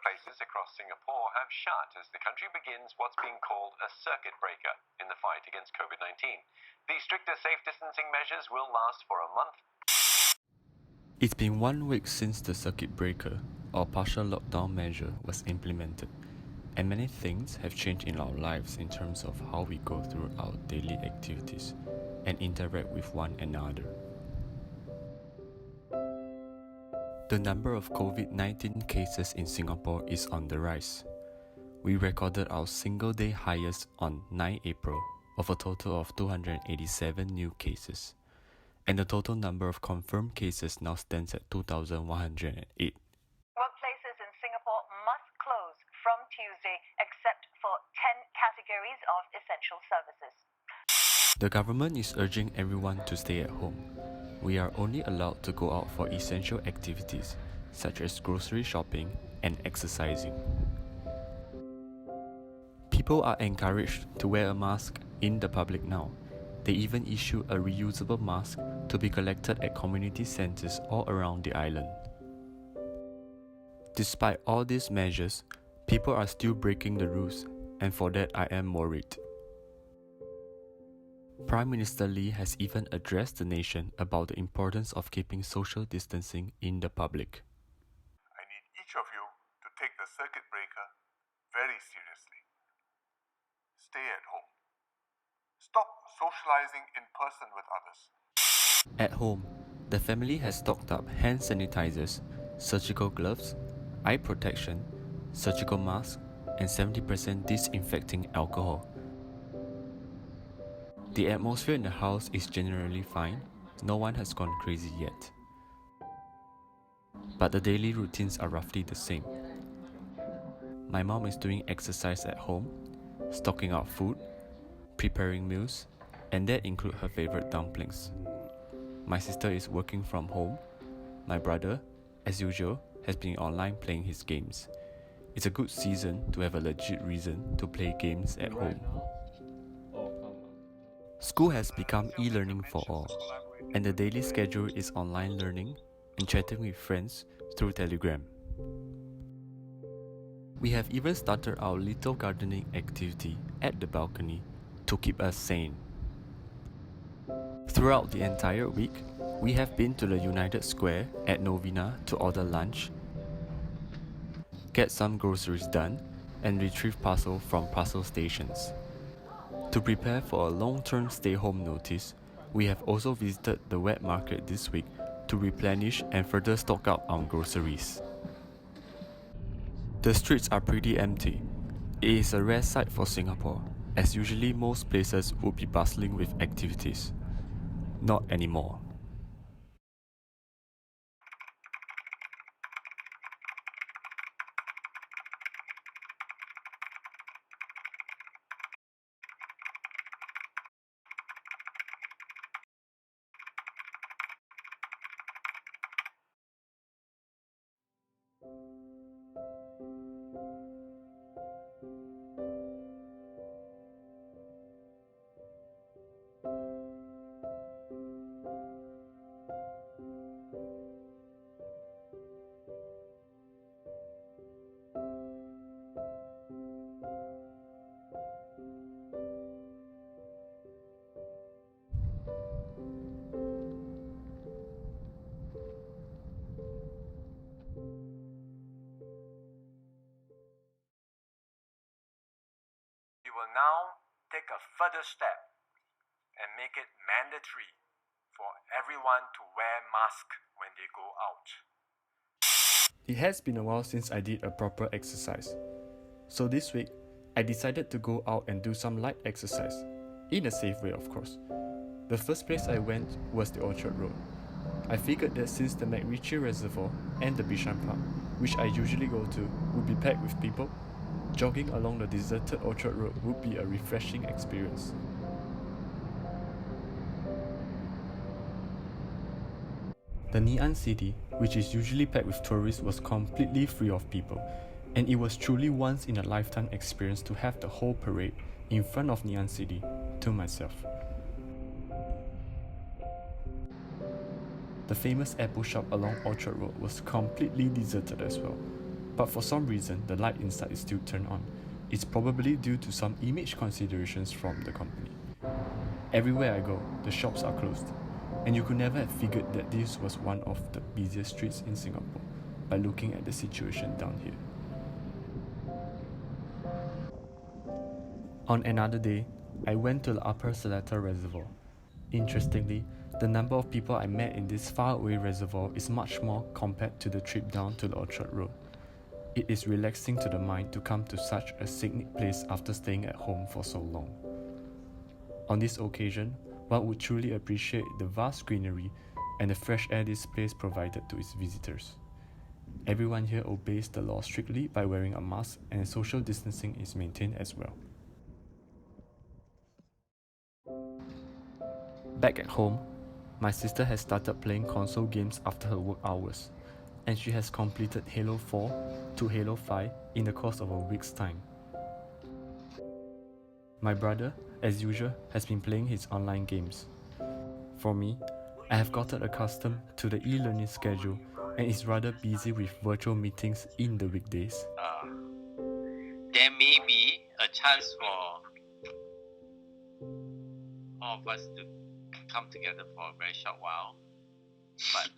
places across Singapore have shut as the country begins what's being called a circuit breaker in the fight against COVID-19. The stricter safe distancing measures will last for a month. It's been 1 week since the circuit breaker, or partial lockdown measure, was implemented, and many things have changed in our lives in terms of how we go through our daily activities and interact with one another. The number of COVID-19 cases in Singapore is on the rise. We recorded our single-day highest on 9 April of a total of 287 new cases, and the total number of confirmed cases now stands at 2,108. Workplaces in Singapore must close from Tuesday except for 10 categories of essential services. The government is urging everyone to stay at home. We are only allowed to go out for essential activities such as grocery shopping and exercising. People are encouraged to wear a mask in the public now. They even issue a reusable mask to be collected at community centres all around the island. Despite all these measures, people are still breaking the rules, and for that I am worried. Prime Minister Lee has even addressed the nation about the importance of keeping social distancing in the public. I need each of you to take the circuit breaker very seriously. Stay at home. Stop socializing in person with others. At home, the family has stocked up hand sanitizers, surgical gloves, eye protection, surgical masks, and 70% disinfecting alcohol. The atmosphere in the house is generally fine. No one has gone crazy yet. But the daily routines are roughly the same. My mom is doing exercise at home, stocking out food, preparing meals, and that includes her favorite dumplings. My sister is working from home. My brother, as usual, has been online playing his games. It's a good season to have a legit reason to play games at home. School has become e-learning for all, and the daily schedule is online learning and chatting with friends through Telegram. We have even started our little gardening activity at the balcony to keep us sane. Throughout the entire week, we have been to the United Square at Novena to order lunch, get some groceries done, and retrieve parcel from parcel stations. To prepare for a long-term stay-home notice, we have also visited the wet market this week to replenish and further stock up on groceries. The streets are pretty empty. It is a rare sight for Singapore, as usually most places would be bustling with activities. Not anymore. We will now take a further step and make it mandatory for everyone to wear masks when they go out. It has been a while since I did a proper exercise. So this week, I decided to go out and do some light exercise, in a safe way of course. The first place I went was the Orchard Road. I figured that since the MacRitchie Reservoir and the Bishan Park, which I usually go to, would be packed with people, jogging along the deserted Orchard Road would be a refreshing experience. The Ngee Ann City, which is usually packed with tourists, was completely free of people, and it was truly once in a lifetime experience to have the whole parade in front of Ngee Ann City to myself. The famous apple shop along Orchard Road was completely deserted as well, but for some reason the light inside is still turned on. It's probably due to some image considerations from the company. Everywhere I go, the shops are closed, and you could never have figured that this was one of the busiest streets in Singapore by looking at the situation down here. On another day, I went to the Upper Seletar Reservoir. Interestingly, the number of people I met in this faraway reservoir is much more compared to the trip down to the Orchard Road. It is relaxing to the mind to come to such a scenic place after staying at home for so long. On this occasion, one would truly appreciate the vast greenery and the fresh air this place provided to its visitors. Everyone here obeys the law strictly by wearing a mask, and social distancing is maintained as well. Back at home, my sister has started playing console games after her work hours, and she has completed Halo 4 to Halo 5 in the course of a week's time. My brother, as usual, has been playing his online games. For me, I have gotten accustomed to the e-learning schedule and is rather busy with virtual meetings in the weekdays. There may be a chance for all of us to come together for a very short while. But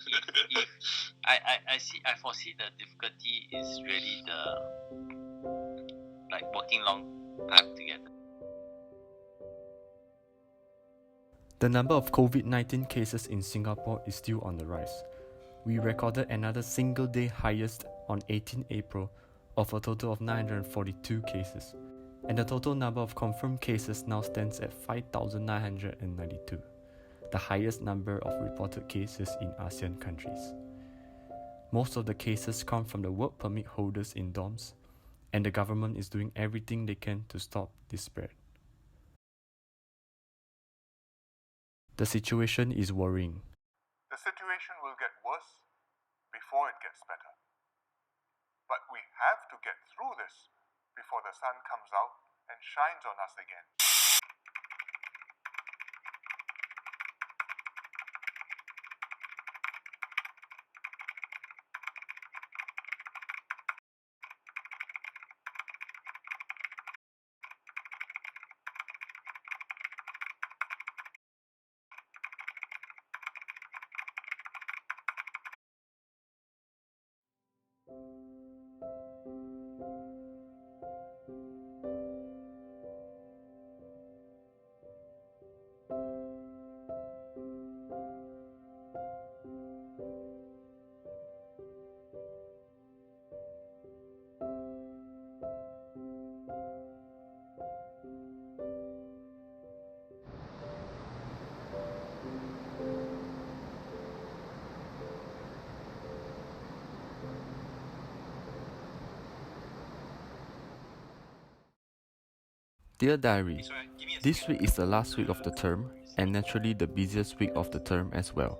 if I foresee the difficulty is really the working long time together. The number of COVID-19 cases in Singapore is still on the rise. We recorded another single day highest on 18 April of a total of 942 cases, and the total number of confirmed cases now stands at 5,992, the highest number of reported cases in ASEAN countries. Most of the cases come from the work permit holders in dorms, and the government is doing everything they can to stop this spread. The situation is worrying. The situation will get worse before it gets better. But we have to get through this before the sun comes out and shines on us again. Dear Diary, this week is the last week of the term, and naturally the busiest week of the term as well.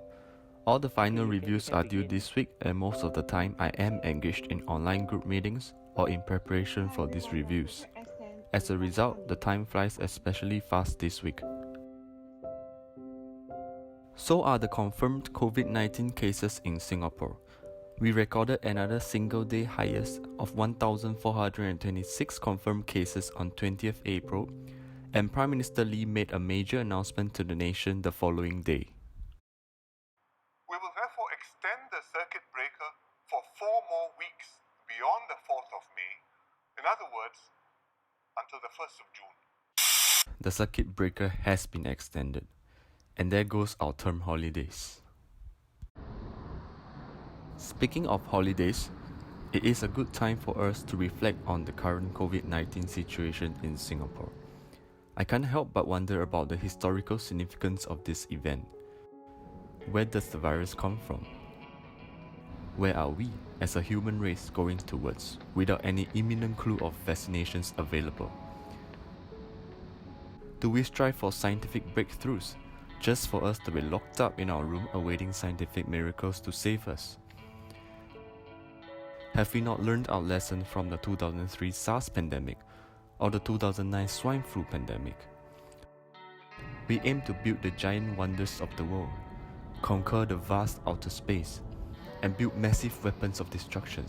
All the final reviews are due this week, and most of the time I am engaged in online group meetings or in preparation for these reviews. As a result, the time flies especially fast this week. So are the confirmed COVID-19 cases in Singapore. We recorded another single day highest of 1,426 confirmed cases on 20th April, and Prime Minister Lee made a major announcement to the nation the following day. We will therefore extend the circuit breaker for 4 more weeks beyond the 4th of May, in other words, until the 1st of June. The circuit breaker has been extended, and there goes our term holidays. Speaking of holidays, it is a good time for us to reflect on the current COVID-19 situation in Singapore. I can't help but wonder about the historical significance of this event. Where does the virus come from? Where are we as a human race going towards without any imminent clue of vaccinations available? Do we strive for scientific breakthroughs just for us to be locked up in our room awaiting scientific miracles to save us? Have we not learned our lesson from the 2003 SARS pandemic or the 2009 swine flu pandemic? We aim to build the giant wonders of the world, conquer the vast outer space, and build massive weapons of destruction.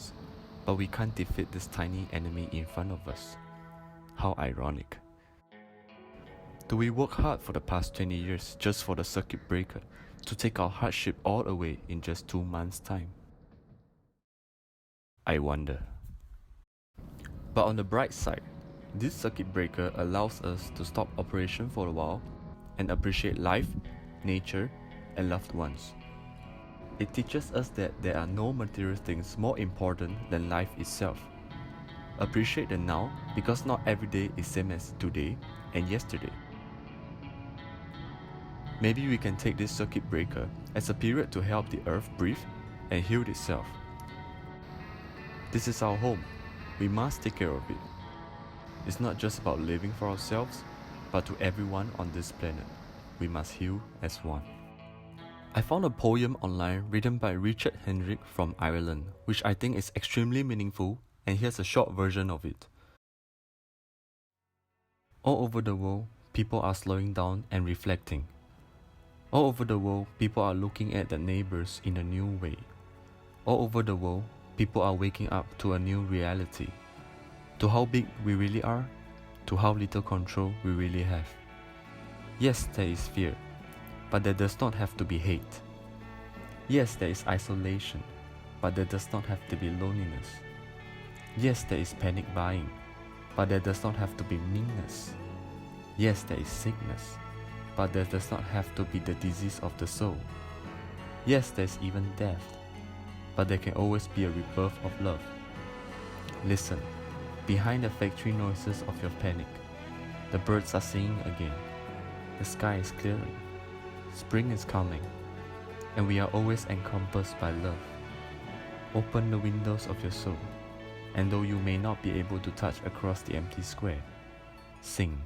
but we can't defeat this tiny enemy in front of us. How ironic. Do we work hard for the past 20 years just for the circuit breaker to take our hardship all away in just 2 months' time? I wonder. But on the bright side, this circuit breaker allows us to stop operation for a while and appreciate life, nature, and loved ones. It teaches us that there are no material things more important than life itself. Appreciate the now because not every day is same as today and yesterday. Maybe we can take this circuit breaker as a period to help the earth breathe and heal itself. This is our home. We must take care of it. It's not just about living for ourselves, but to everyone on this planet. We must heal as one. I found a poem online written by Richard Henrik from Ireland, which I think is extremely meaningful, and here's a short version of it. All over the world, people are slowing down and reflecting. All over the world, people are looking at their neighbors in a new way. All over the world, people are waking up to a new reality. To how big we really are, to how little control we really have. Yes, there is fear, but there does not have to be hate. Yes, there is isolation, but there does not have to be loneliness. Yes, there is panic buying, but there does not have to be meanness. Yes, there is sickness, but there does not have to be the disease of the soul. Yes, there is even death, but there can always be a rebirth of love. Listen, behind the factory noises of your panic, the birds are singing again. The sky is clearing. Spring is coming, and we are always encompassed by love. Open the windows of your soul, and though you may not be able to touch across the empty square, sing.